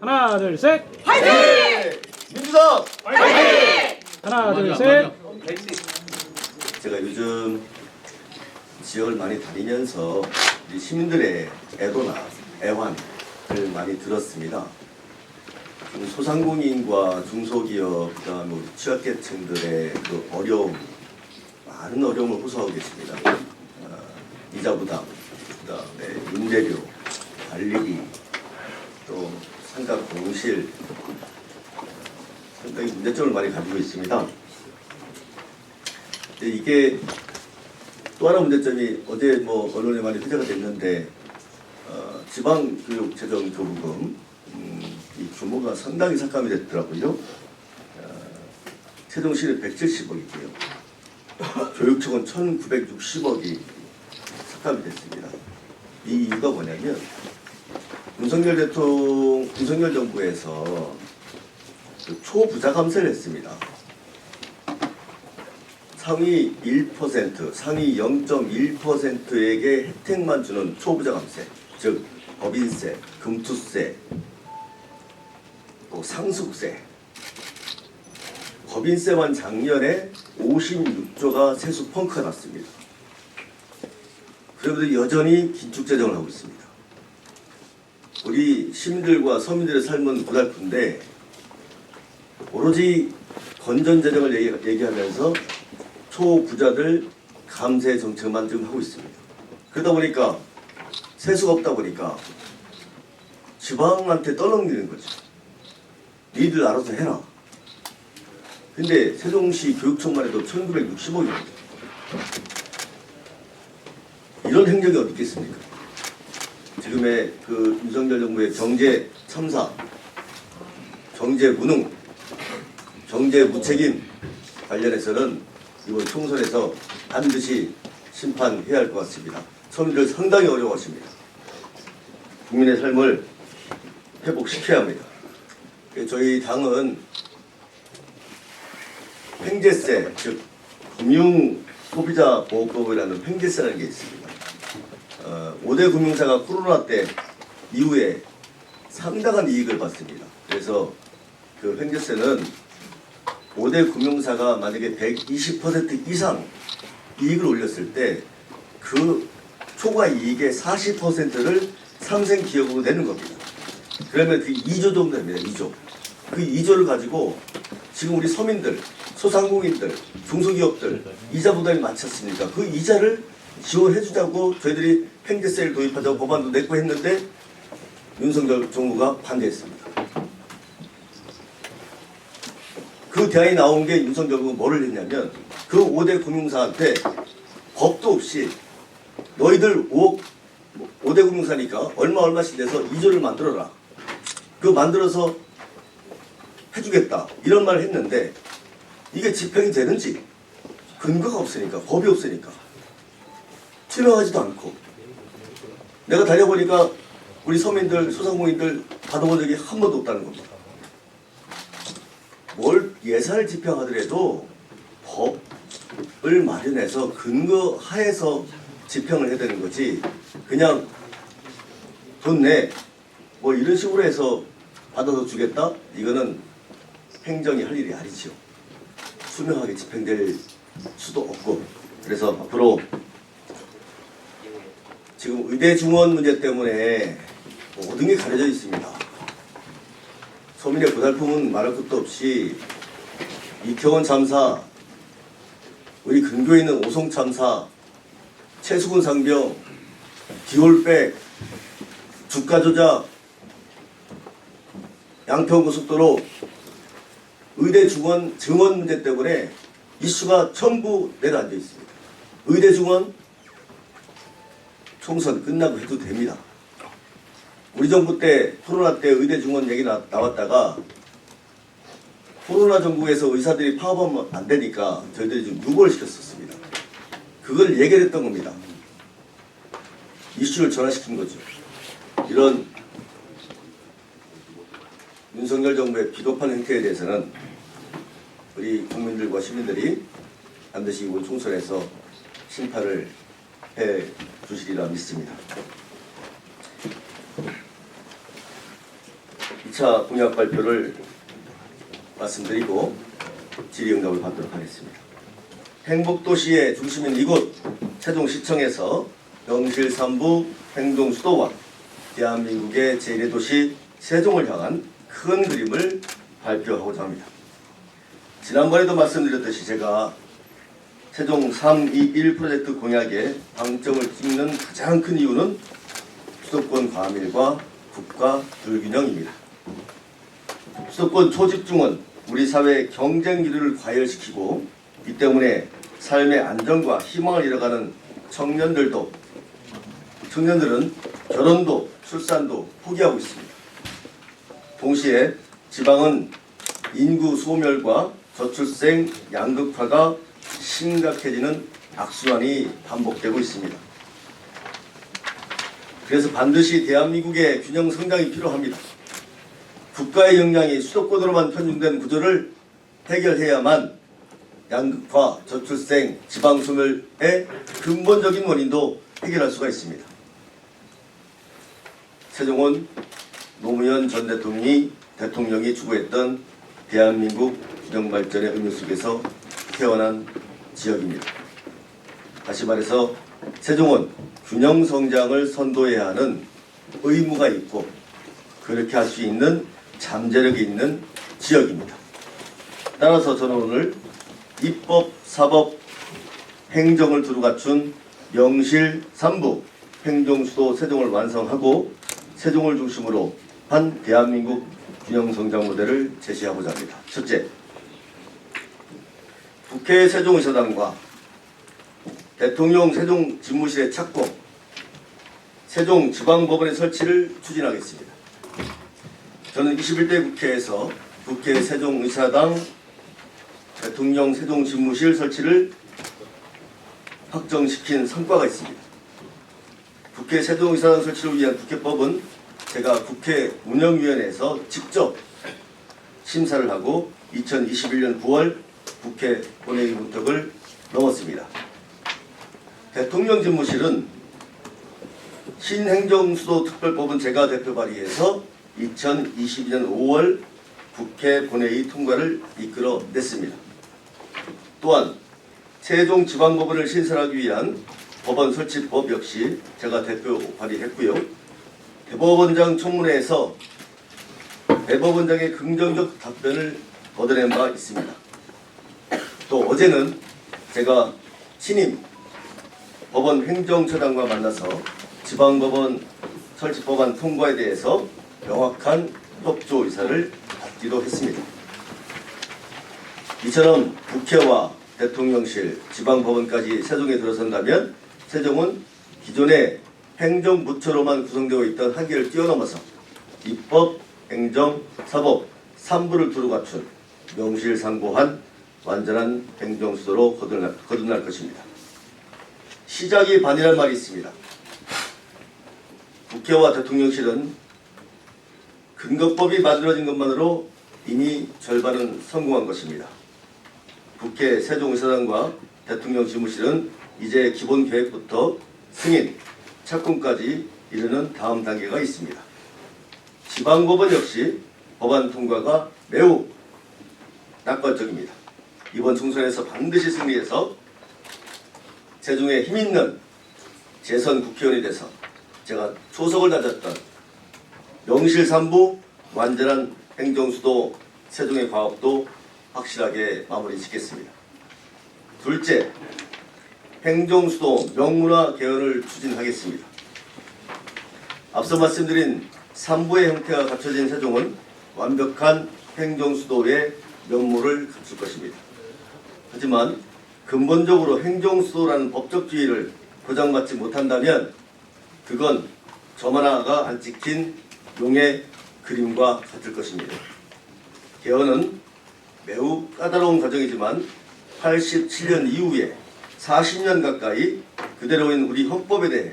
하나, 둘, 셋. 화이팅! 민주당 화이팅! 하나, 둘, 셋. 제가 요즘 지역을 많이 다니면서 우리 시민들의 애도나 애환을 많이 들었습니다. 소상공인과 중소기업, 그다음에 우리 취약계층들의 그 어려움, 많은 어려움을 호소하고 계십니다. 이자 부담, 그다음에 임대료, 관리비, 또 상가 공실, 상당히 문제점을 많이 가지고 있습니다. 이게 또 하나 문제점이 어제 뭐 언론에 많이 회자가 됐는데 지방교육재정조부금 이 규모가 상당히 삭감이 됐더라고요. 최종 실입 170억이고요. 교육청은 1960억이 삭감이 됐습니다. 이 이유가 뭐냐면 윤석열 정부에서 그 초부자 감세를 했습니다. 상위 1%, 상위 0.1%에게 혜택만 주는 초부자 감세, 즉 법인세, 금투세, 또 상속세. 법인세만 작년에 56조가 세수 펑크가 났습니다. 그래도 여전히 긴축재정을 하고 있습니다. 우리 시민들과 서민들의 삶은 고달픈데 오로지 건전재정을 얘기하면서 초부자들 감세 정책만 지금 하고 있습니다. 그러다 보니까 세수가 없다 보니까 지방한테 떠넘기는 거죠. 니들 알아서 해라. 근데 세종시 교육청만 해도 1960억입니다. 이런 행정이 어디 있겠습니까? 지금의 그 윤석열 정부의 경제 참사, 경제 무능, 경제 무책임 관련해서는 이번 총선에서 반드시 심판해야 할 것 같습니다. 서민들 상당히 어려워하십니다. 국민의 삶을 회복시켜야 합니다. 저희 당은 횡재세, 즉 금융소비자보호법이라는 횡재세라는 게 있습니다. 5대 금융사가 코로나 때 이후에 상당한 이익을 받습니다. 그래서 그 횡재세는 5대 금융사가 만약에 120% 이상 이익을 올렸을 때 그 초과 이익의 40%를 상생기업으로 내는 겁니다. 그러면 그 2조 정도 됩니다. 2조. 그 2조를 가지고 지금 우리 서민들, 소상공인들, 중소기업들 이자 부담이 많지 않습니까? 그 이자를 지원해주자고 저희들이 횡재세를 도입하자고 법안도 냈고 했는데 윤석열 정부가 반대했습니다. 그 대안이 나온 게 윤석열 정부가 뭐를 했냐면 그 5대 금융사한테 법도 없이 너희들 5대 금융사니까 얼마씩 내서 2조를 만들어라. 그거 만들어서 해주겠다. 이런 말을 했는데 이게 집행이 되는지 근거가 없으니까, 법이 없으니까 투명하지도 않고 내가 다녀보니까 우리 서민들, 소상공인들 받아본 적이 한 번도 없다는 겁니다. 뭘 예산을 집행하더라도 법을 마련해서 근거 하에서 집행을 해야 되는 거지 그냥 돈 내 뭐 이런 식으로 해서 받아서 주겠다? 이거는 행정이 할 일이 아니죠. 투명하게 집행될 수도 없고 그래서 앞으로 지금 의대 중원 문제 때문에 모든 게 가려져 있습니다. 서민의 고달픔은 말할 것도 없이 이태원 참사, 우리 근교에 있는 오송 참사, 최수근 상병, 디올백, 주가 조작, 양평고속도로, 의대 증원 문제 때문에 이슈가 전부 내려앉아 있습니다. 의대 증원 총선 끝나고 해도 됩니다. 우리 정부 때 코로나 때 의대 증원 얘기 나왔다가 코로나 정부에서 의사들이 파업하면 안 되니까 저희들이 좀 유보를 시켰었습니다. 그걸 얘기를 했던 겁니다. 이슈를 전환시킨 거죠. 이런 윤석열 정부의 비겁한 행태에 대해서는 우리 국민들과 시민들이 반드시 이번 총선에서 심판을 해 주시리라 믿습니다. 2차 공약 발표를 말씀드리고 질의응답을 받도록 하겠습니다. 행복도시의 중심인 이곳 세종시청에서 명실 3부 행동수도와 대한민국의 제1의 도시 세종을 향한 큰 그림을 발표하고자 합니다. 지난번에도 말씀드렸듯이 제가 세종 321 프로젝트 공약의 방점을 찍는 가장 큰 이유는 수도권 과밀과 국가 불균형입니다. 수도권 초집중은 우리 사회의 경쟁률을 과열시키고 이 때문에 삶의 안정과 희망을 잃어가는 청년들은 결혼도 출산도 포기하고 있습니다. 동시에 지방은 인구 소멸과 저출생 양극화가 심각해지는 악순환이 반복되고 있습니다. 그래서 반드시 대한민국의 균형 성장이 필요합니다. 국가의 역량이 수도권으로만 편중된 구조를 해결해야만 양극화, 저출생, 지방소멸의 근본적인 원인도 해결할 수가 있습니다. 세종은 노무현 전 대통령이 추구했던 대한민국 균형발전의 의미 속에서 태어난 지역입니다. 다시 말해서 세종은 균형성장을 선도해야 하는 의무가 있고 그렇게 할 수 있는 잠재력이 있는 지역입니다. 따라서 저는 오늘 입법, 사법, 행정을 두루 갖춘 명실 3부 행정수도 세종을 완성하고 세종을 중심으로 한 대한민국 균형성장 모델을 제시하고자 합니다. 첫째, 국회 세종의사당과 대통령 세종집무실의 착공, 세종지방법원의 설치를 추진하겠습니다. 저는 21대 국회에서 국회 세종의사당, 대통령 세종집무실 설치를 확정시킨 성과가 있습니다. 국회 세종의사당 설치를 위한 국회법은 제가 국회 운영위원회에서 직접 심사를 하고 2021년 9월 국회 본회의 문턱을 넘었습니다. 대통령 집무실은 신행정수도 특별법은 제가 대표 발의해서 2022년 5월 국회 본회의 통과를 이끌어냈습니다. 또한 세종지방법원을 신설하기 위한 법원 설치법 역시 제가 대표 발의했고요. 대법원장 청문회에서 대법원장의 긍정적 답변을 얻어낸 바 있습니다. 또 어제는 제가 신임 법원 행정처장과 만나서 지방법원 설치법안 통과에 대해서 명확한 협조 의사를 받기도 했습니다. 이처럼 국회와 대통령실, 지방법원까지 세종에 들어선다면 세종은 기존의 행정부처로만 구성되어 있던 한계를 뛰어넘어서 입법, 행정, 사법 3부를 두루 갖춘 명실상부한 완전한 행정수도로 거듭날 것입니다. 시작이 반이라는 말이 있습니다. 국회와 대통령실은 근거법이 만들어진 것만으로 이미 절반은 성공한 것입니다. 국회 세종의사당과 대통령 집무실은 이제 기본 계획부터 승인, 착공까지 이르는 다음 단계가 있습니다. 지방법원 역시 법안 통과가 매우 낙관적입니다. 이번 총선에서 반드시 승리해서 세종에 힘있는 재선 국회의원이 돼서 제가 초석을 다졌던 명실상부 완전한 행정수도 세종의 과업도 확실하게 마무리 짓겠습니다. 둘째, 행정수도 명문화 개헌을 추진하겠습니다. 앞서 말씀드린 3부의 형태가 갖춰진 세종은 완벽한 행정수도의 면모를 갖출 것입니다. 하지만 근본적으로 행정수도라는 법적 지위를 보장받지 못한다면 그건 점 하나가 안 찍힌 용의 그림과 같을 것입니다. 개헌은 매우 까다로운 과정이지만 87년 이후에 40년 가까이 그대로인 우리 헌법에 대해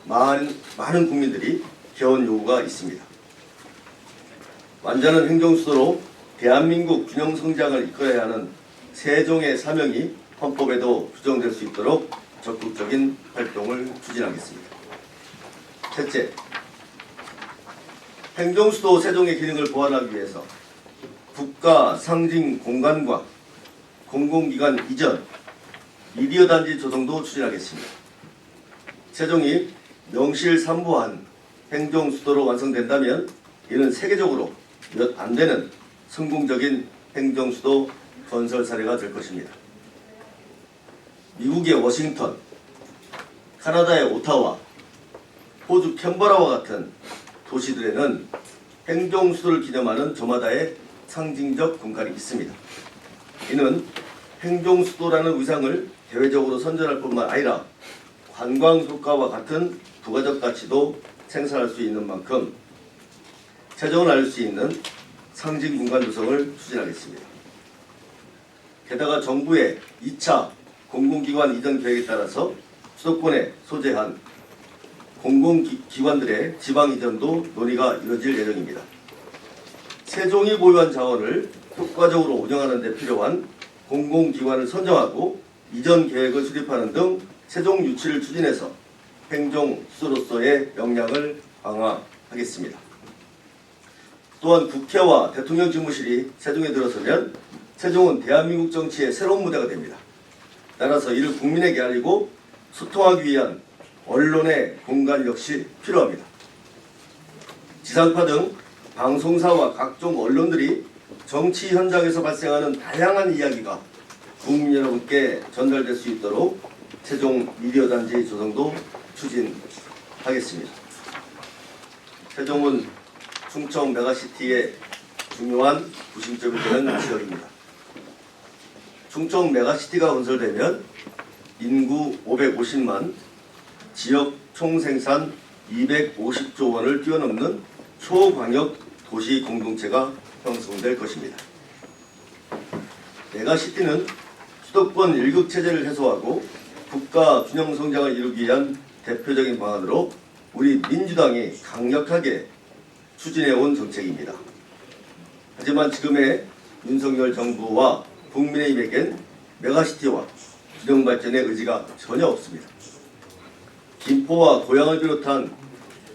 많은 국민들이 개헌 요구가 있습니다. 완전한 행정수도로 대한민국 균형성장을 이끌어야 하는 세종의 사명이 헌법에도 규정될 수 있도록 적극적인 활동을 추진하겠습니다. 셋째, 행정수도 세종의 기능을 보완하기 위해서 국가 상징 공간과 공공기관 이전, 미디어 단지 조성도 추진하겠습니다. 세종이 명실상부한 행정수도로 완성된다면 이는 세계적으로 몇 안 되는 성공적인 행정수도 건설 사례가 될 것입니다. 미국의 워싱턴, 카나다의 오타와, 호주 캔버라와 같은 도시들에는 행정수도를 기념하는 저마다의 상징적 공간이 있습니다. 이는 행정수도라는 위상을 대외적으로 선전할 뿐만 아니라 관광 효과와 같은 부가적 가치도 생산할 수 있는 만큼 세종을 알릴 수 있는 상징 공간 조성을 추진하겠습니다. 게다가 정부의 2차 공공기관 이전 계획에 따라서 수도권에 소재한 공공기관들의 지방 이전도 논의가 이뤄질 예정입니다. 세종이 보유한 자원을 효과적으로 운영하는 데 필요한 공공기관을 선정하고 이전 계획을 수립하는 등 세종 유치를 추진해서 행정수도로서의 역량을 강화하겠습니다. 또한 국회와 대통령 집무실이 세종에 들어서면 세종은 대한민국 정치의 새로운 무대가 됩니다. 따라서 이를 국민에게 알리고 소통하기 위한 언론의 공간 역시 필요합니다. 지상파 등 방송사와 각종 언론들이 정치 현장에서 발생하는 다양한 이야기가 국민 여러분께 전달될 수 있도록 세종 미디어 단지 조성도 추진하겠습니다. 세종은 충청 메가시티의 중요한 구심점이 되는 지역입니다. 충청 메가시티가 건설되면 인구 550만, 지역 총생산 250조 원을 뛰어넘는 초광역 도시 공동체가 형성될 것입니다. 메가시티는 수도권 일극체제를 해소하고 국가 균형 성장을 이루기 위한 대표적인 방안으로 우리 민주당이 강력하게 추진해온 정책입니다. 하지만 지금의 윤석열 정부와 국민의힘에겐 메가시티와 균형 발전의 의지가 전혀 없습니다. 김포와 고양을 비롯한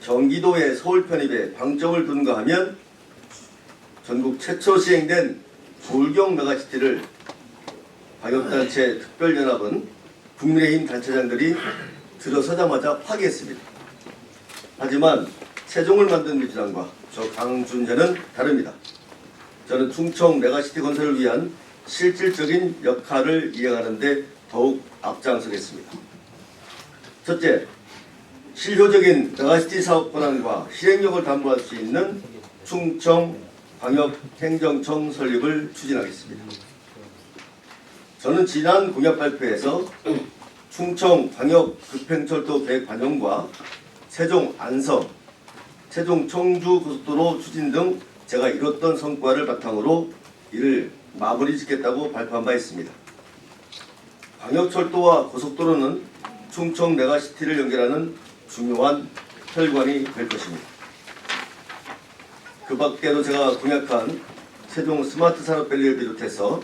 경기도의 서울 편입에 방점을 두는가 하면 전국 최초 시행된 돌경 메가시티를 방역단체 특별연합은 국민의힘 단체장들이 들어서자마자 파기했습니다. 하지만 세종을 만든 민주당과 저 강준현은 다릅니다. 저는 충청 메가시티 건설을 위한 실질적인 역할을 이행하는 데 더욱 앞장서겠습니다. 첫째, 실효적인 메가시티 사업 권한과 실행력을 담보할 수 있는 충청광역행정청 설립을 추진하겠습니다. 저는 지난 공약 발표에서 충청광역급행철도 계획 반영과 세종 안성, 세종 청주 고속도로 추진 등 제가 이뤘던 성과를 바탕으로 이를 마무리 짓겠다고 발표한 바 있습니다. 광역철도와 고속도로는 충청 메가시티를 연결하는 중요한 혈관이 될 것입니다. 그 밖에도 제가 공약한 세종 스마트 산업밸리를 비롯해서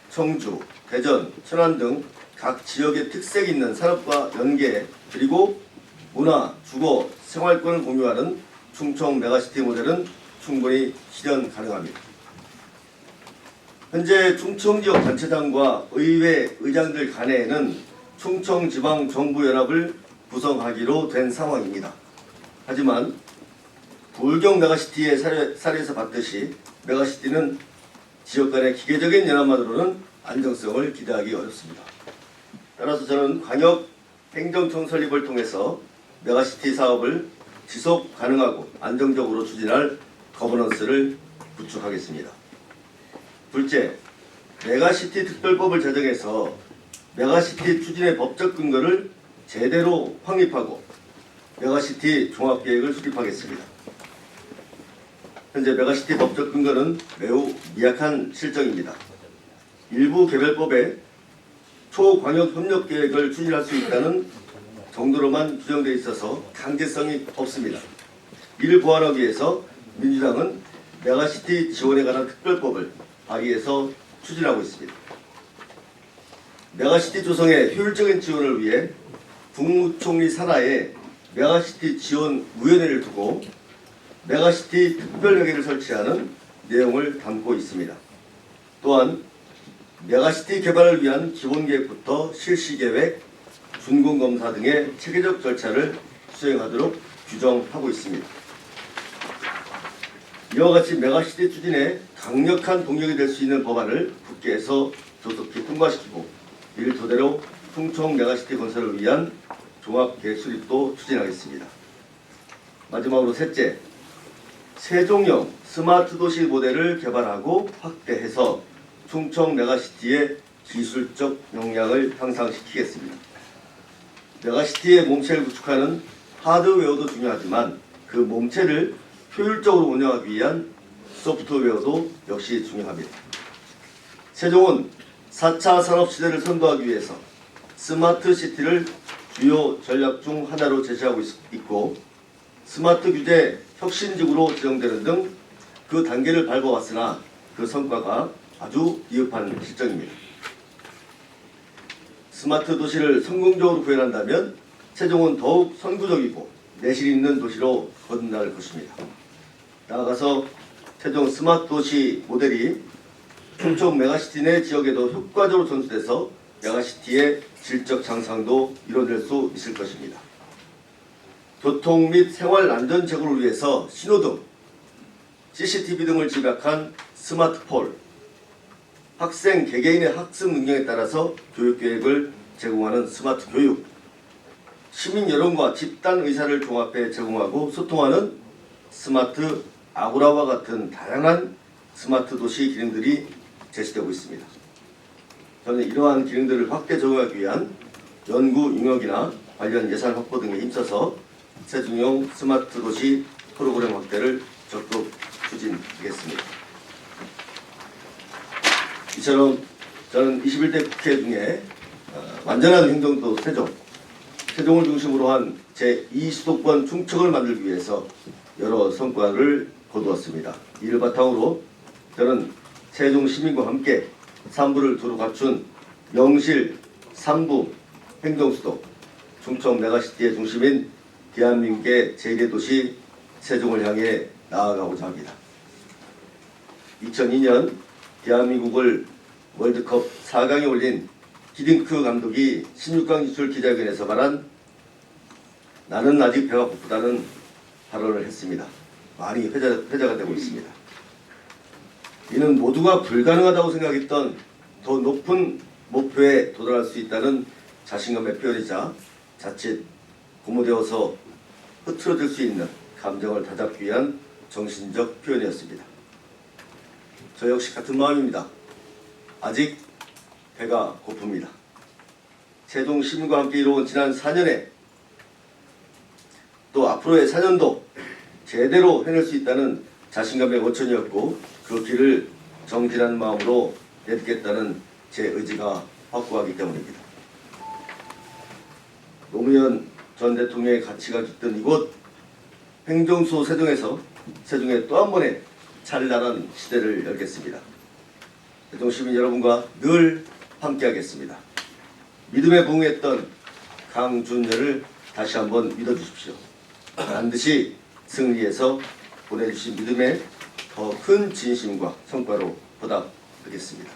청주, 대전, 천안 등 각 지역의 특색이 있는 산업과 연계 그리고 문화, 주거, 생활권을 공유하는 충청 메가시티 모델은 충분히 실현 가능합니다. 현재 충청지역 단체장과 의회 의장들 간에는 충청지방정부연합을 구성하기로 된 상황입니다. 하지만 불경 메가시티의 사례에서 봤듯이 메가시티는 지역 간의 기계적인 연합만으로는 안정성을 기대하기 어렵습니다. 따라서 저는 광역 행정청 설립을 통해서 메가시티 사업을 지속 가능하고 안정적으로 추진할 거버넌스를 구축하겠습니다. 둘째, 메가시티 특별법을 제정해서 메가시티 추진의 법적 근거를 제대로 확립하고 메가시티 종합계획을 수립하겠습니다. 현재 메가시티 법적 근거는 매우 미약한 실정입니다. 일부 개별법에 초광역협력계획을 추진할 수 있다는 정도로만 규정되어 있어서 강제성이 없습니다. 이를 보완하기 위해서 민주당은 메가시티 지원에 관한 특별법을 발의해서 추진하고 있습니다. 메가시티 조성의 효율적인 지원을 위해 국무총리 산하에 메가시티 지원위원회를 두고 메가시티 특별회계를 설치하는 내용을 담고 있습니다. 또한 메가시티 개발을 위한 기본계획부터 실시계획, 준공검사 등의 체계적 절차를 수행하도록 규정하고 있습니다. 이와 같이 메가시티 추진에 강력한 동력이 될 수 있는 법안을 국회에서 조속히 통과시키고 이를 토대로 충청 메가시티 건설을 위한 종합계획 수립도 추진하겠습니다. 마지막으로 셋째, 세종형 스마트 도시 모델을 개발하고 확대해서 충청 메가시티의 기술적 역량을 향상시키겠습니다. 메가시티의 몸체를 구축하는 하드웨어도 중요하지만 그 몸체를 효율적으로 운영하기 위한 소프트웨어도 역시 중요합니다. 세종은 4차 산업시대를 선도하기 위해서 스마트 시티를 주요 전략 중 하나로 제시하고 있고 스마트 규제 혁신지구로 지정되는 등 그 단계를 밟아왔으나 그 성과가 아주 미흡한 실정입니다. 스마트 도시를 성공적으로 구현한다면 세종은 더욱 선구적이고 내실 있는 도시로 거듭날 것입니다. 나아가서 세종 스마트 도시 모델이 충청 메가시티 내 지역에도 효과적으로 전수돼서 메가시티의 질적 향상도 이뤄낼 수 있을 것입니다. 교통 및 생활 안전 제고를 위해서 신호등, CCTV 등을 집약한 스마트폴, 학생 개개인의 학습 능력에 따라서 교육계획을 제공하는 스마트 교육, 시민 여론과 집단 의사를 종합해 제공하고 소통하는 스마트 아고라와 같은 다양한 스마트 도시 기능들이 제시되고 있습니다. 저는 이러한 기능들을 확대 적용하기 위한 연구 용역이나 관련 예산 확보 등에 힘써서 세종형 스마트 도시 프로그램 확대를 적극 추진하겠습니다. 이처럼 저는 21대 국회 중에 완전한 행정도 세종을 중심으로 한 제2수도권 충청을 만들기 위해서 여러 성과를 거두었습니다. 이를 바탕으로 저는 세종 시민과 함께 3부를 두루 갖춘 명실 3부 행정수도 충청 메가시티의 중심인 대한민국의 제1의 도시 세종을 향해 나아가고자 합니다. 2002년 대한민국을 월드컵 4강에 올린 기딩크 감독이 16강 진출 기자회견에서 말한 나는 아직 배가 고프다는 발언을 했습니다. 많이 회자가 되고 있습니다. 이는 모두가 불가능하다고 생각했던 더 높은 목표에 도달할 수 있다는 자신감의 표현이자 자칫 고무되어서 흐트러질 수 있는 감정을 다잡기 위한 정신적 표현이었습니다. 저 역시 같은 마음입니다. 아직 배가 고픕니다. 세종 시민과 함께 이루어온 지난 4년에 또 앞으로의 4년도 제대로 해낼 수 있다는 자신감의 원천이었고 그 길을 정진한 마음으로 내딛겠다는 제 의지가 확고하기 때문입니다. 노무현 전 대통령의 가치가 깃든 이곳 행정수 세종에서 세종의 또 한 번의 찬란한 시대를 열겠습니다. 세종 시민 여러분과 늘 함께하겠습니다. 믿음에 부응했던 강준열을 다시 한번 믿어주십시오. 반드시 승리해서 보내주신 믿음에 더 큰 진심과 성과로 보답하겠습니다.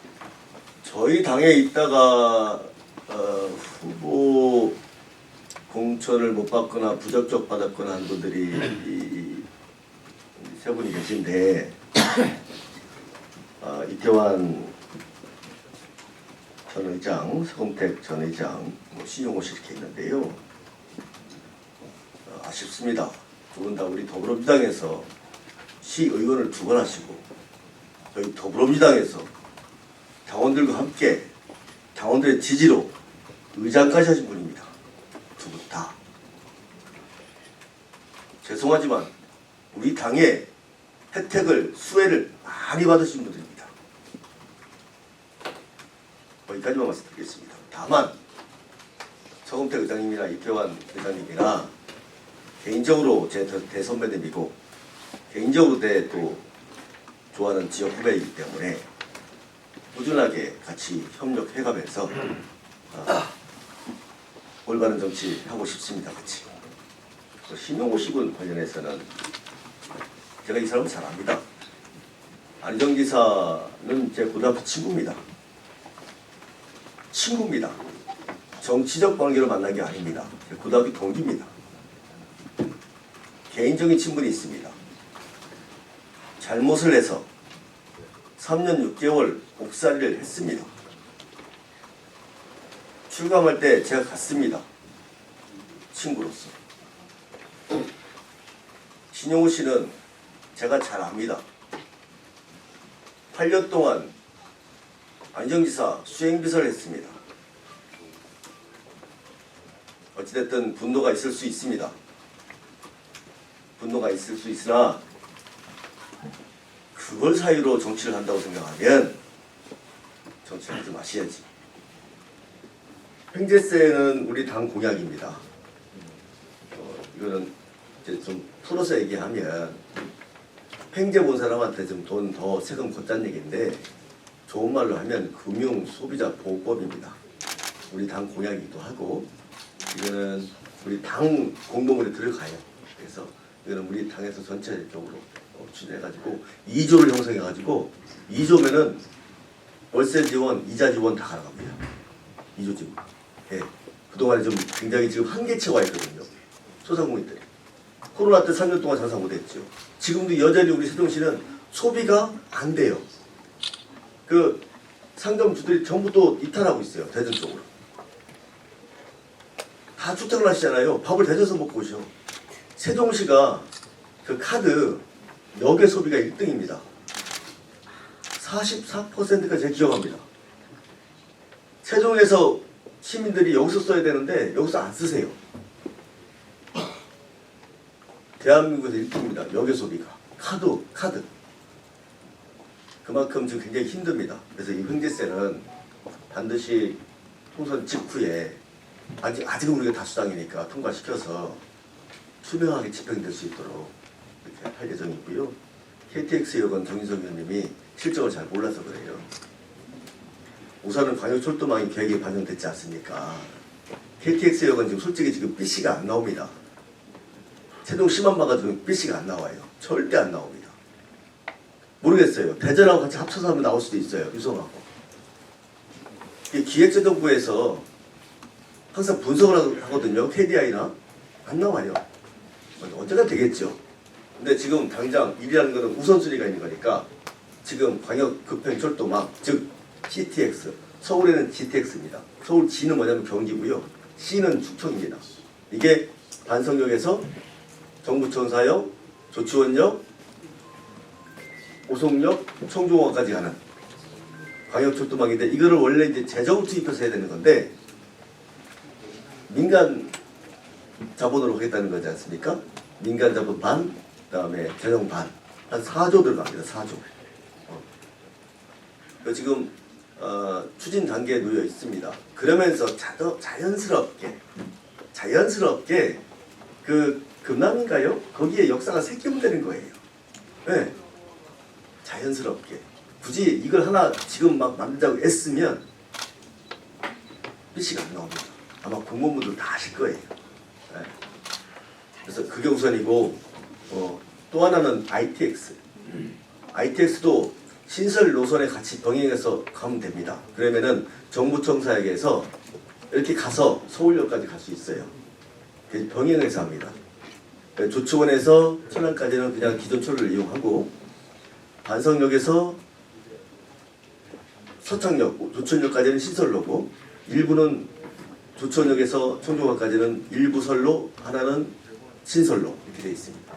저희 당에 있다가 후보 공천을 못 받거나 부적격 받았거나 한 분들이 세 분이 계신데 이태환 전 의장, 서금택 전 의장, 신용호 씨 이렇게 있는데요. 아쉽습니다. 두 분 다 우리 더불어민주당에서 시의원을 2번 하시고 저희 더불어민주당에서 당원들과 함께 당원들의 지지로 의장까지 하신 분입니다. 두 분 다. 죄송하지만 우리 당의 혜택을, 수혜를 많이 받으신 분들입니다. 거기까지만 말씀드리겠습니다. 다만 서금택 의장님이나 이태환 의장님이나 개인적으로 제 대선배님이고 개인적으로 또 좋아하는 지역 후배이기 때문에 꾸준하게 같이 협력해가면서 올바른 정치 하고 싶습니다. 같이. 신용호 씨군 관련해서는 제가 이 사람 잘 압니다. 안희정 지사는 제 고등학교 친구입니다. 친구입니다. 정치적 관계로 만난 게 아닙니다. 제 고등학교 동기입니다. 개인적인 친분이 있습니다. 잘못을 해서 3년 6개월 옥살이를 했습니다. 출감할 때 제가 갔습니다. 친구로서. 신용우 씨는 제가 잘 압니다. 8년 동안 안희정지사 수행비서를 했습니다. 어찌됐든 분노가 있을 수 있습니다. 분노가 있을 수 있으나 그걸 사유로 정치를 한다고 생각하면 정치를 하지 마셔야지. 횡재세는 우리 당 공약입니다. 이거는 이제 좀 풀어서 얘기하면 횡재 본 사람한테 좀 돈 더 세금 걷자는 얘기인데 좋은 말로 하면 금융 소비자 보호법입니다. 우리 당 공약이기도 하고 이거는 우리 당 공보물에 들어가요. 그래서 이거는 우리 당에서 전체적으로 추진해가지고 2조를 형성해가지고 2조면은 월세 지원, 이자 지원 다 가능합니다. 2조 지원. 예. 그동안에 좀 굉장히 지금 한계치가 와 있거든요. 소상공인들이. 코로나 때 3년 동안 장사 못했죠. 지금도 여전히 우리 세종시는 소비가 안 돼요. 그 상점주들이 전부 또 이탈하고 있어요. 대전 쪽으로. 다 출장을 하시잖아요. 밥을 대전에서 먹고 오셔. 세종시가 그 카드 역의 소비가 1등입니다. 44%가 제가 기억합니다. 세종에서 시민들이 여기서 써야 되는데 여기서 안 쓰세요. 대한민국에서 1등입니다. 역의 소비가. 카드. 그만큼 지금 굉장히 힘듭니다. 그래서 이 횡재세는 반드시 총선 직후에 아직은 우리가 다수당이니까 통과시켜서 투명하게 집행될 수 있도록 이렇게 할 예정이고요. KTX 여건 정인석 의원님이 실정을 잘 몰라서 그래요. 우선은 광역철도망이 계획에 반영됐지 않습니까? KTX 여건 지금 솔직히 지금 BC가 안 나옵니다. 세종시만 봐가지고 BC가 안 나와요. 절대 안 나옵니다. 모르겠어요. 대전하고 같이 합쳐서 하면 나올 수도 있어요. 유성하고. 기획재정부에서 항상 분석을 하거든요. KDI나 안 나와요. 언제가 되겠죠. 근데 지금 당장 일이라는 것은 우선순위가 있는 거니까 지금 광역급행철도망 즉 GTX 서울에는 GTX입니다. 서울 G는 뭐냐면 경기고요. C는 충청입니다. 이게 반성역에서 정부청사역, 조치원역, 오송역, 청주공항까지 가는 광역철도망인데 이거를 원래 이제 재정을 투입해서 해야 되는 건데 민간 자본으로 하겠다는 거지 않습니까? 민간 자본 반, 그다음에 재정 반, 한 4조 들어갑니다. 4조. 지금 추진 단계에 놓여 있습니다. 그러면서 자연스럽게 그 금남인가요? 거기에 역사가 새기면 되는 거예요. 네. 자연스럽게. 굳이 이걸 하나 지금 막 만들자고 애쓰면 BC가 안 나옵니다. 아마 공무원분들 다 아실 거예요. 네. 그래서 그게 우선이고 또 하나는 ITX. ITX도 신설 노선에 같이 병행해서 가면 됩니다. 그러면은 정부청사역에서 이렇게 가서 서울역까지 갈 수 있어요. 그래서 병행해서 합니다. 조치원에서 천안까지는 그냥 기존 철로를 이용하고 반성역에서 서창역, 조천역까지는 신설로고 일부는 조천역에서 청주공항까지는 일부 설로 하나는 신설로 이렇게 되어 있습니다.